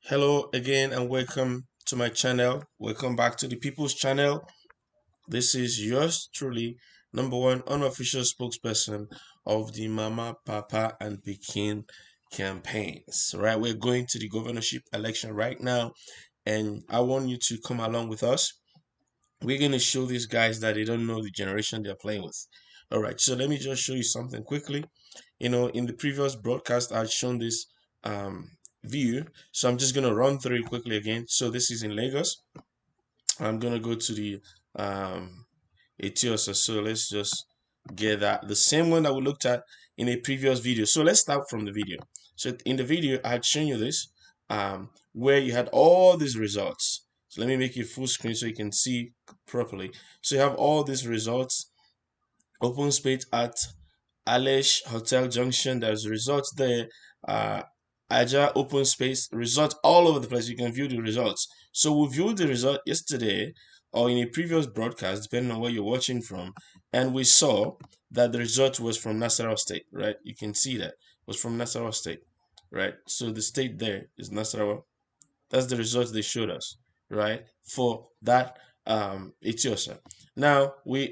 Hello again and welcome to my channel. Welcome back to the People's Channel. This is yours truly, number one unofficial spokesperson of the Mama, Papa, and Pekin campaigns. Right, we're going to the governorship election right now, and I want you to come along with us. We're going to show these guys that they don't know the generation they're playing with. All right, so let me just show you something quickly. In the previous broadcast, I've shown this um, view, so I'm just going to run through it quickly again. So this is in Lagos. I'm going to go to the Etiosa. So let's just get that. The same one that we looked at in a previous video. So let's start from the video. So in the video, I had shown you this, where you had all these results. So let me make it full screen so you can see properly. So you have all these results. Open space at Alesh Hotel Junction. There's results there. Aja open space results all over the place. You can view the results. So we viewed the result yesterday or in a previous broadcast, depending on where you're watching from, and we saw that the result was from Nasarawa State, right? You can see that it was from Nasarawa State, right? So the state there is Nasarawa. That's the results they showed us, right? For that Etiosa. Now we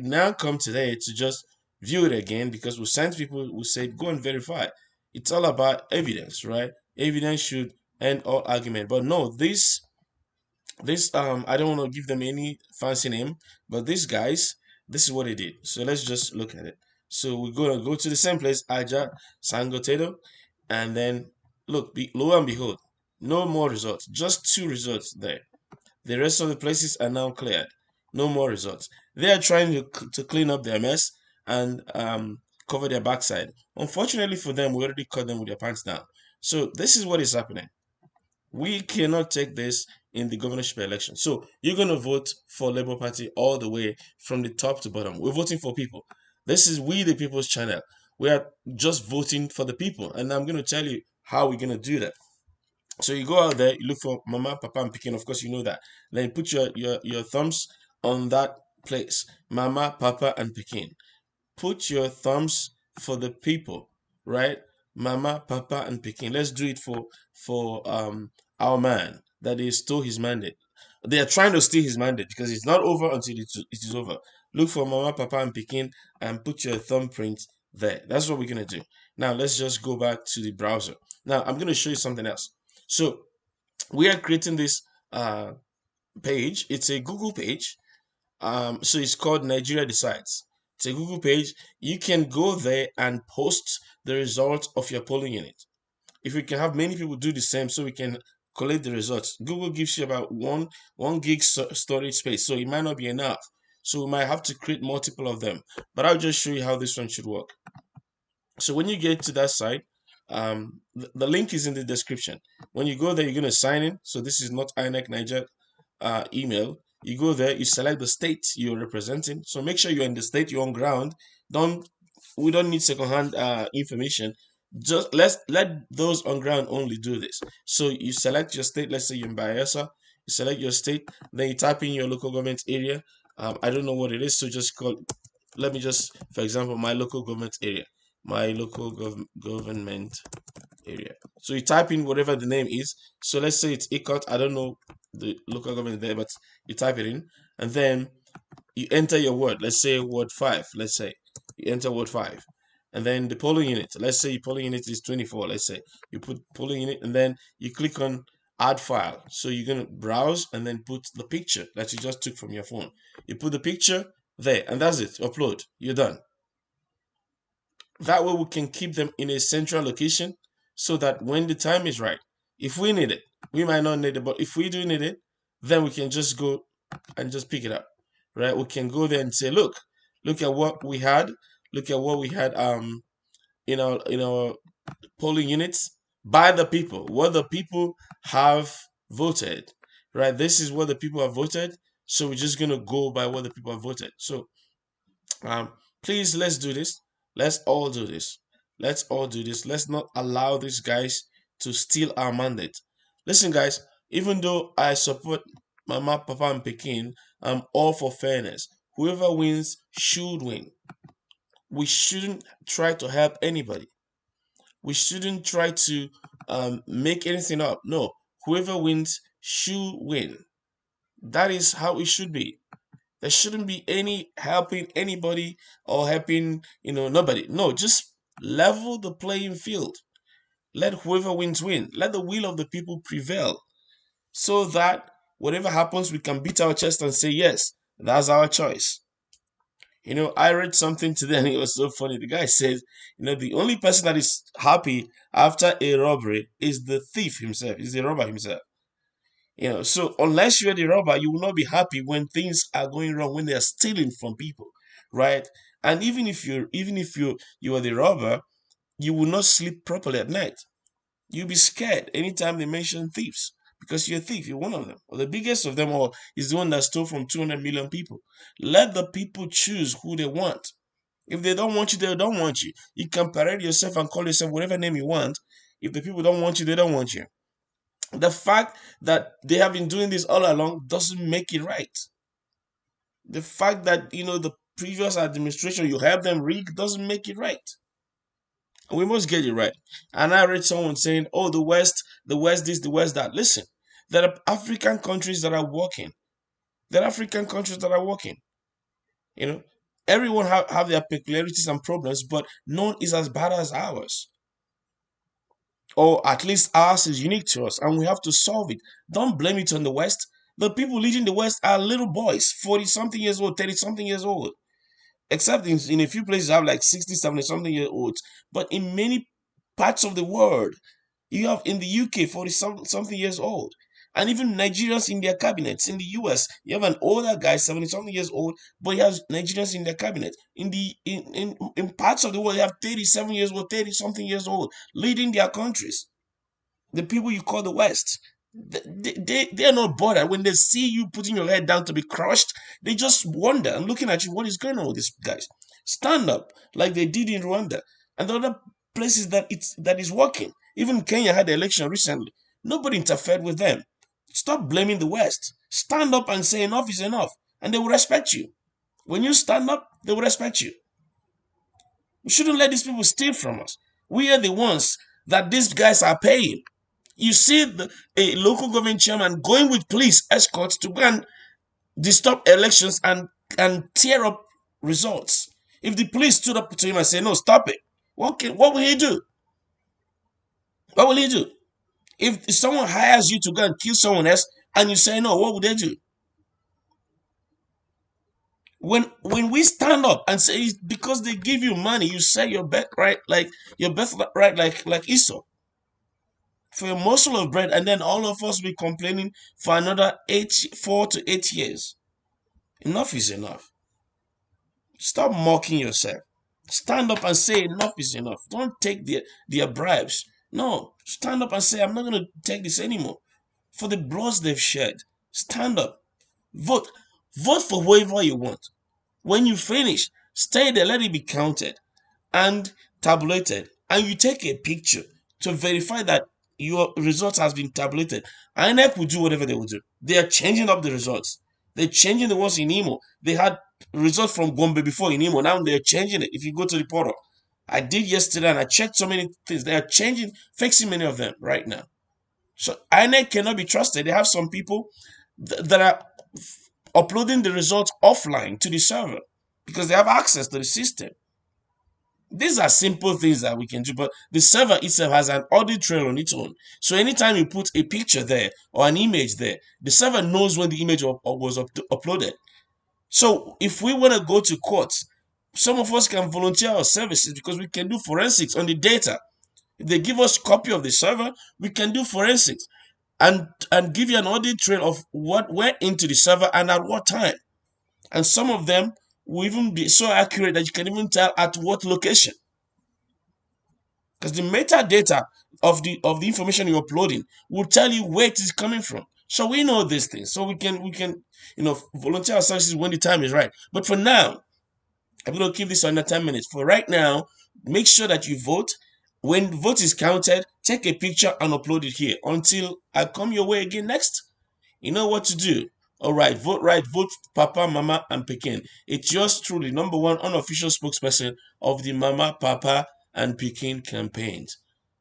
now come today to just view it again because we sent people who said go and verify. It's all about evidence, right? Evidence should end all argument. But no, this I don't want to give them any fancy name, but these guys, this is what they did. So let's just look at it. So we're gonna go to the same place, Aja Sangotedo, and then look, lo and behold, no more results, just two results there. The rest of the places are now cleared. No more results. They are trying to clean up their mess and cover their backside. Unfortunately for them, we already caught them with their pants down. So this is what is happening. We cannot take this in the governorship election. So you're going to vote for Labour Party all the way from the top to bottom. We're voting for people. This is We the People's Channel. We are just voting for the people. And I'm going to tell you how we're going to do that. So you go out there, you look for Mama, Papa, and Pekin. Of course, you know that. Then you put your thumbs on that place. Mama, Papa, and Pekin. Put your thumbs for the people, right? Mama, Papa, and Pekin. Let's do it for our man that he stole his mandate. They are trying to steal his mandate because it's not over until it is over. Look for Mama, Papa, and Pekin and put your thumbprint there. That's what we're gonna do. Now let's just go back to the browser. Now I'm gonna show you something else. So we are creating this page. It's a Google page. So it's called Nigeria Decides. It's a Google page. You can go there and post the results of your polling unit. If we can have many people do the same, so we can collect the results. Google gives you about one gig storage space, so it might not be enough. So we might have to create multiple of them. But I'll just show you how this one should work. So when you get to that site, the link is in the description. When you go there, you're going to sign in. So this is not INEC Niger email. You go there, you select the state you're representing. So make sure you're in the state, you're on ground. We don't need secondhand information. Just let those on ground only do this. So you select your state. Let's say you're in Bayelsa. You select your state. Then you type in your local government area. I don't know what it is, so just call. Let me just, for example, my local government area. My local government area. So you type in whatever the name is. So let's say it's Ikot. I don't know the local government there, but you type it in and then you enter your word. Let's say word 5. Let's say you enter word 5. And then the polling unit. Let's say your polling unit is 24. Let's say you put polling unit and then you click on add file. So you're going to browse and then put the picture that you just took from your phone. You put the picture there and that's it. Upload. You're done. That way we can keep them in a central location so that when the time is right, if we need it, we might not need it, but if we do need it, then we can just go and just pick it up, right? We can go there and say, look at what we had, look at what we had in our polling units by the people, what the people have voted, right? This is what the people have voted, so we're just gonna go by what the people have voted. So um, please, let's do this. Let's all do this. Let's all do this. Let's not allow these guys to steal our mandate. Listen, guys, even though I support Mama, Papa, and Pekin, I'm all for fairness. Whoever wins should win. We shouldn't try to help anybody. We shouldn't try to make anything up. No, whoever wins should win. That is how it should be. There shouldn't be any helping anybody or helping, nobody. No, just level the playing field. Let whoever wins win. Let the will of the people prevail, so that whatever happens, we can beat our chest and say, yes, that's our choice. I read something today and it was so funny. The guy says, the only person that is happy after a robbery is the thief himself, is the robber himself. So unless you're the robber, you will not be happy when things are going wrong, when they are stealing from people, right? And even if you are the robber, you will not sleep properly at night. You'll be scared anytime they mention thieves, because you're a thief. You're one of them, or the biggest of them all is the one that stole from 200 million people. Let the people choose who they want. If they don't want you, they don't want you. You can parade yourself and call yourself whatever name you want. If the people don't want you, they don't want you. The fact that they have been doing this all along doesn't make it right. The fact that the previous administration, you have them rig, doesn't make it right. We must get it right. And I read someone saying, oh, the West this, the West that. Listen, there are African countries that are working. There are African countries that are working. Everyone have their peculiarities and problems, but none is as bad as ours. Or at least ours is unique to us, and we have to solve it. Don't blame it on the West. The people leading the West are little boys, 40-something years old, 30-something years old. Except in a few places have like 60, 70-something year olds. But in many parts of the world, you have in the UK 40-something years old. And even Nigerians in their cabinets. In the US, you have an older guy, 70-something years old, but he has Nigerians in their cabinet. In parts of the world, you have 37 years old, 30-something years old, leading their countries. The people you call the West. They are not bothered. When they see you putting your head down to be crushed, they just wonder and looking at you, what is going on with these guys? Stand up like they did in Rwanda and the other places that is working. Even Kenya had an election recently. Nobody interfered with them. Stop blaming the West. Stand up and say enough is enough, and they will respect you. When you stand up, they will respect you. We shouldn't let these people steal from us. We are the ones that these guys are paying. You see a local government chairman going with police escorts to go and disturb elections and tear up results. If the police stood up to him and said, no, stop it, what will he do? What will he do? If someone hires you to go and kill someone else and you say no, what would they do? When we stand up and say because they give you money, you say your birthright like Esau for a morsel of bread, and then all of us be complaining for another 4 to 8 years. Enough is enough. Stop mocking yourself. Stand up and say enough is enough. Don't take their bribes. No, stand up and say I'm not going to take this anymore. For the bloods they've shed, stand up. Vote. Vote for whoever you want. When you finish, stay there, let it be counted and tabulated, and you take a picture to verify that your results has been tabulated. INEC will do whatever they will do. They are changing up the results. They're changing the ones in Imo. They had results from Gombe before in Imo. Now they're changing it. If you go to the portal, I did yesterday and I checked so many things. They are changing, fixing many of them right now. So INEC cannot be trusted. They have some people that are uploading the results offline to the server because they have access to the system. These are simple things that we can do, but the server itself has an audit trail on its own. So anytime you put a picture there or an image there, the server knows when the image was uploaded. So if we want to go to court, some of us can volunteer our services because we can do forensics on the data. If they give us a copy of the server, we can do forensics and give you an audit trail of what went into the server and at what time. And some of them will even be so accurate that you can even tell at what location. Because the metadata of the information you're uploading will tell you where it is coming from. So we know these things. So we can volunteer our services when the time is right. But for now, I'm going to keep this under 10 minutes. For right now, make sure that you vote. When vote is counted, take a picture and upload it here. Until I come your way again next, you know what to do. All right, vote Papa, Mama, and Pekin. It's yours truly, #1 unofficial spokesperson of the Mama, Papa, and Pekin campaigns.